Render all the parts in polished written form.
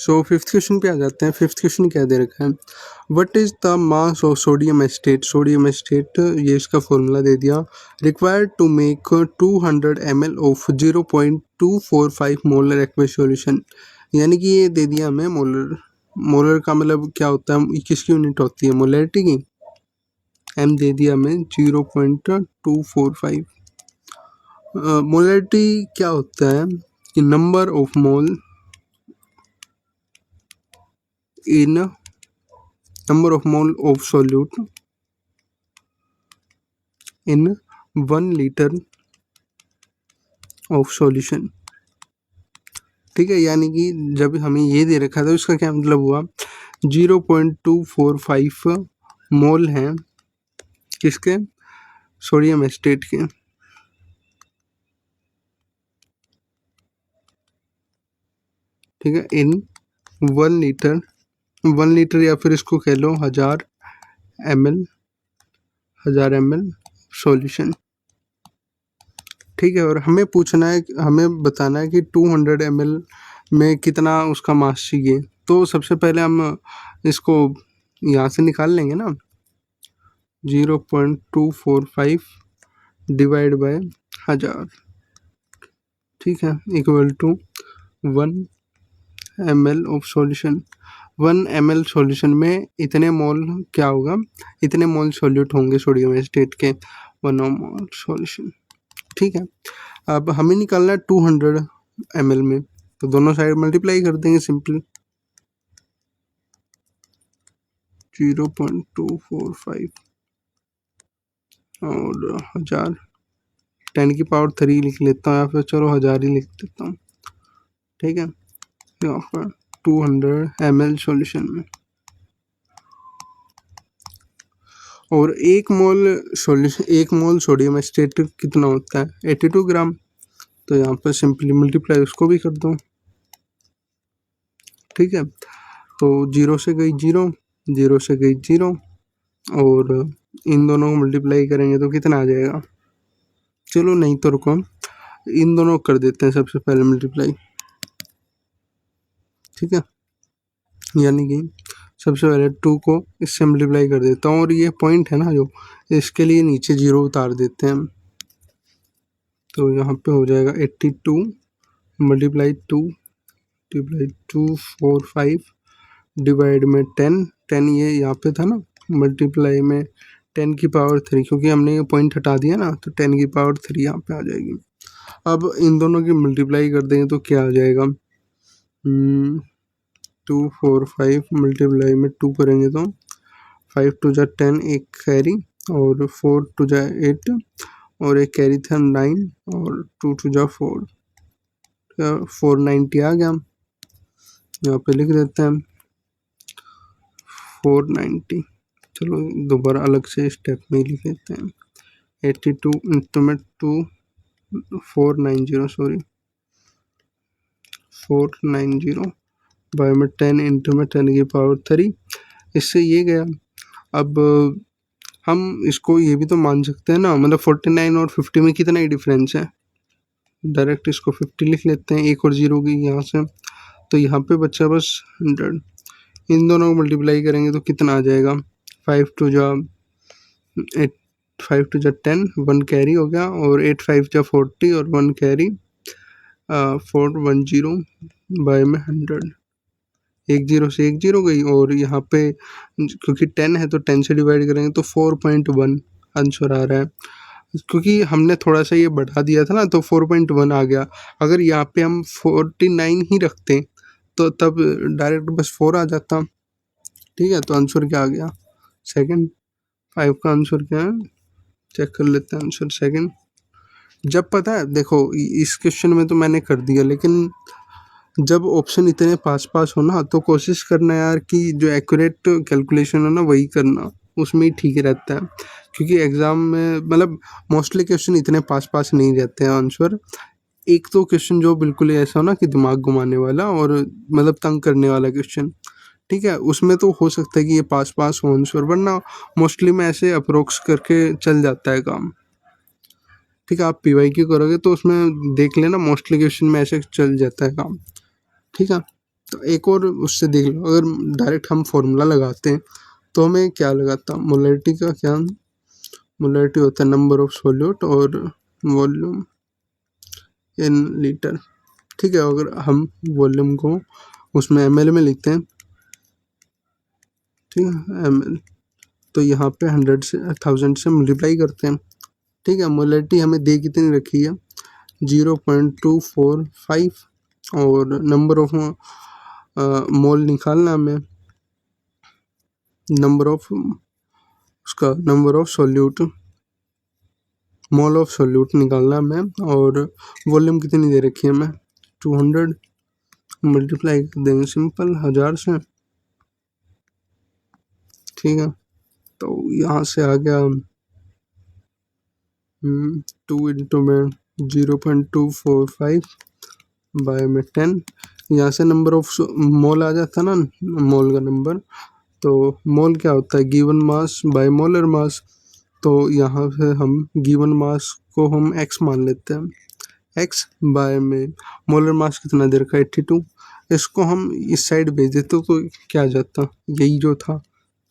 So fifth question पे आ जाते हैं। फिफ्थ क्वेश्चन क्या दे रखा है, what is the mass of sodium acetate. Sodium acetate ये इसका फॉर्मूला दे दिया, required to make 200 ml of 0.245 molar aqueous solution. यानी कि ये दे दिया हमें मोलर। मोलर का मतलब क्या होता है, किसकी यूनिट होती है, मोलरिटी की। एम दे दिया हमें 0.245। मोलरिटी क्या होता है कि number of mole in number of mole of solute in 1 liter of solution। ठीक है, यानी कि जब हमें ये दे रखा था उसका क्या मतलब हुआ, 0.245 मोल हैं किसके, सोडियम एस्टेट के। ठीक है, इन 1 लीटर, 1 लीटर या फिर इसको कह लो 1000 ml सॉल्यूशन। ठीक है, और हमें पूछना है, हमें बताना है कि 200 ml में कितना उसका मास चाहिए। तो सबसे पहले हम इसको यहाँ से निकाल लेंगे ना, 0.245 डिवाइड बाय 1000, ठीक है, equal to 1 ml of solution. 1 ml solution में इतने मोल क्या होगा, इतने मोल सॉल्यूट होंगे सोडियम एस्टेट के, 1 मोल सॉल्यूशन। ठीक है, अब हमें निकालना है 200 ml में, तो दोनों साइड मल्टीप्लाई कर देंगे सिंपल, 0.245 और 1000, 10 की पावर 3 लिख लेता हूँ, या फिर चलो 1000 ही लिख देता हूँ। ठीक है, यहाँ पर 200 ml सॉल्यूशन में, और 1 मोल सॉल्यूशन, 1 मोल सोडियम एस्टेट कितना होता है, 82 ग्राम। तो यहाँ पर सिंपली मल्टीप्लाई उसको भी कर दो। ठीक है, तो 0 से गई 0, 0 से गई 0, और इन दोनों को मल्टीप्लाई करेंगे तो कितना आ जाएगा, चलो नहीं तो रुको, इन दोनों कर देते हैं सबसे पहले मल्टीप्लाई। ठीक है, यानी कि सबसे पहले 2 को इससे मल्टीप्लाई कर देता हूँ, और ये पॉइंट है ना जो, इसके लिए नीचे 0 उतार देते हैं हम। तो यहाँ पे हो जाएगा 82 मल्टीप्लाई 245 डिवाइड में 10, 10 ये यहाँ पे था ना, मल्टीप्लाई में 10 की पावर 3, क्योंकि हमने ये पॉइंट हटा दिया ना, तो 10 की पावर 3 यहाँ पे आ जाएगी। अब इन दोनों की मल्टीप्लाई कर देंगे तो क्या आ जाएगा, 245 मल्टीप्लाई में 2 करेंगे तो 5 टू जा 10, एक कैरी, और 4 टू जा 8, और एक कैरी था 9, और 2 टू जा 4, 490 आ गया। यहाँ पे लिख देते हैं 490, चलो दोबारा अलग से स्टेप में लिख लेते हैं, 82 इंटू में 2, 490 सॉरी 490 बाय में 10 इंटू में 10 की पावर 3, इससे ये गया। अब हम इसको ये भी तो मान सकते हैं ना, मतलब 49 और 50 में कितना ही डिफरेंस है, डायरेक्ट इसको 50 लिख लेते हैं, एक और 0 की यहाँ से, तो यहाँ पे बचा बस 100। इन दोनों को मल्टीप्लाई करेंगे तो कितना आ जाएगा, 5 टू जा 8, 5 टू जा 10, 1 कैरी हो गया, और 8 5 जा 40, और 1 कैरी 410 बाय में 100, एक 0 से एक 0 गई, और यहाँ पे क्योंकि 10 है तो 10 से डिवाइड करेंगे तो 4.1 आंसर आ रहा है, क्योंकि हमने थोड़ा सा ये बढ़ा दिया था ना, तो 4.1 आ गया। अगर यहाँ पे हम 49 ही रखते तो तब डायरेक्ट बस 4 आ जाता। ठीक है, तो आंसर क्या आ गया, सेकंड। 5 का आंसर क्या है, चेक कर लेते हैं आंसर सेकंड। जब पता है देखो, इस क्वेश्चन में तो मैंने कर दिया, लेकिन जब ऑप्शन इतने पास पास हो ना, तो कोशिश करना यार कि जो एक्यूरेट कैलकुलेशन है ना वही करना, उसमें ही ठीक रहता है। क्योंकि एग्ज़ाम में मतलब मोस्टली क्वेश्चन इतने पास पास नहीं रहते हैं आंसर। एक तो क्वेश्चन जो बिल्कुल ही ऐसा हो ना कि दिमाग घुमाने वाला और मतलब तंग करने वाला क्वेश्चन, ठीक है, उसमें तो हो सकता है कि ये पास पास हो आंसर, वरना मोस्टली में ऐसे अप्रोक्स करके चल जाता है काम। ठीक है, आप PYQ करोगे तो उसमें देख लेना, मोस्टली क्वेश्चन में ऐसे चल जाता है काम। ठीक है, तो एक और उससे देख लो, अगर डायरेक्ट हम फॉर्मूला लगाते हैं तो हमें क्या लगाता, मोलैरिटी का क्या, मोलैरिटी होता है नंबर ऑफ सॉल्यूट और वॉल्यूम इन लीटर। ठीक है, अगर हम वॉल्यूम को उसमें ml में लिखते हैं, ठीक है ml, तो यहाँ पे 100 से 1000 से मल्टीप्लाई करते हैं। ठीक है, मोलैरिटी हमें दे कितनी रखी है 0.245 और नंबर ऑफ मोल निकालना हमें, नंबर ऑफ उसका number of solute, mole of solute निकालना हमें, और वॉल्यूम कितनी दे रखी है हमें 200, मल्टीप्लाई कर देंगे सिंपल 1000 से। ठीक है, तो यहाँ से आ गया 2 इंटू में 0.245 बाय में 10, यहाँ से नंबर ऑफ मोल आ जाता ना, मोल का नंबर। तो मोल क्या होता है given mass by molar mass, तो यहाँ से हम गिवन मास को हम x मान लेते हैं, x बाय में मोलर मास कितना दे रखा है 82, इसको हम इस साइड भेज देते तो क्या आ जाता, यही जो था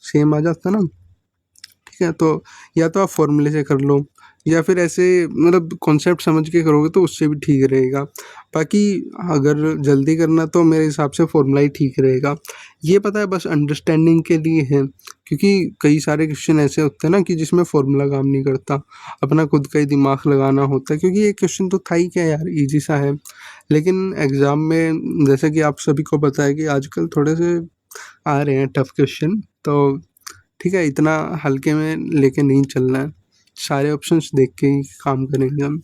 सेम आ जाता ना। ठीक है, तो या तो आप फॉर्मूले से कर लो या फिर ऐसे मतलब कॉन्सेप्ट समझ के करोगे तो उससे भी ठीक रहेगा। बाकी अगर जल्दी करना तो मेरे हिसाब से फॉर्मूला ही ठीक रहेगा। ये पता है बस अंडरस्टैंडिंग के लिए है, क्योंकि कई सारे क्वेश्चन ऐसे होते हैं ना कि जिसमें फॉर्मूला काम नहीं करता, अपना खुद का ही दिमाग लगाना होता है। क्योंकि ये क्वेश्चन तो था ही क्या यार, ईजी सा है, लेकिन एग्ज़ाम में जैसे कि आप सभी को पता है कि आजकल थोड़े से आ रहे हैं टफ क्वेश्चन, तो ठीक है इतना हल्के में लेके नहीं चलना है, सारे ऑप्शंस देख के ही काम करेंगे हम।